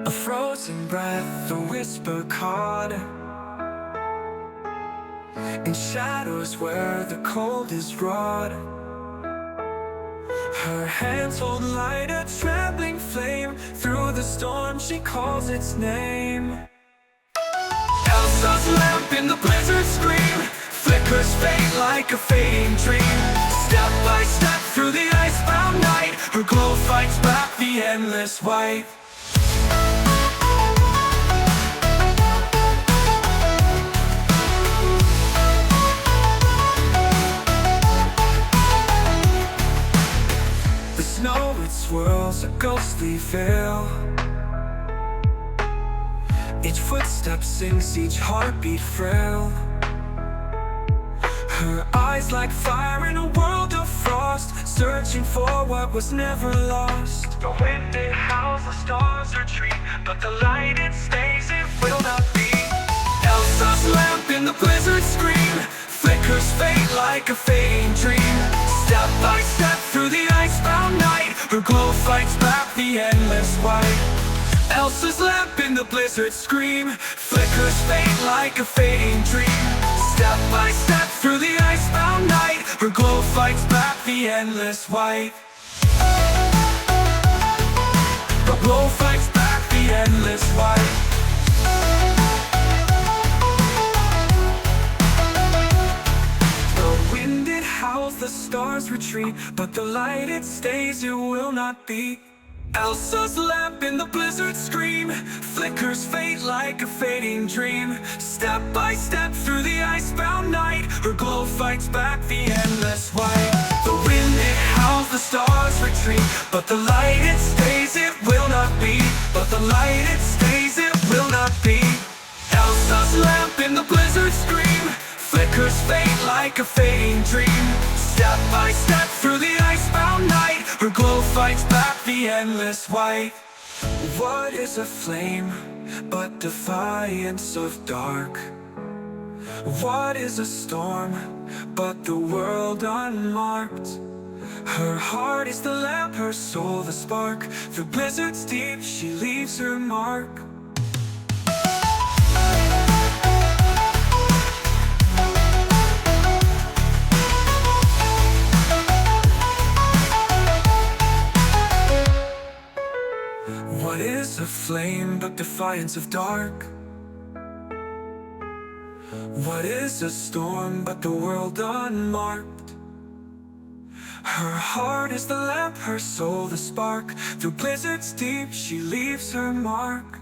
A frozen breath, a whisper caught in shadows where the cold is wrought. Her hands hold light, a trembling flame. Through the storm she calls its name. Elsa's lamp in the blizzard scream flickers faint like a fading dream. Step by step through the icebound night, her glow fights back the endless white. The snow, it swirls a ghostly veil. Each footstep sinks, each heartbeat frail. Her eyes like fire in a world of frost, searching for what was never lost. The wind, it howls, the stars retreat, but the light, it stays, it will not be. Elsa's lamp in the blizzard scream flickers faint like a fading dream. Step by step through the icebound night, her glow fights back the endless white. Elsa's lamp in the blizzard scream flickers faint like a fading dream. Step by step through the icebound night, her glow fights back the endless white. Her glow fights back the endless white. The wind, it howls, the stars retreat, but the light, it stays, it will not be. Elsa's lamp in the blizzard scream flickers faint like a fading dream. Step by step through the icebound night, her glow fights back the endless white. The wind, it howls, the stars retreat, but the light, it stays, it will not be. But the light, it stays, it will not be. Elsa's lamp in the blizzard scream flickers faint like a fading dream. Step by step through the icebound night, her glow fights back the endless white. What is a flame but defiance of dark? What is a storm but the world unmarked? Her heart is the lamp, her soul the spark. Through blizzards deep she leaves her mark. What is a flame but defiance of dark? What is a storm but the world unmarked? Her heart is the lamp, her soul the spark. Through blizzards deep she leaves her mark.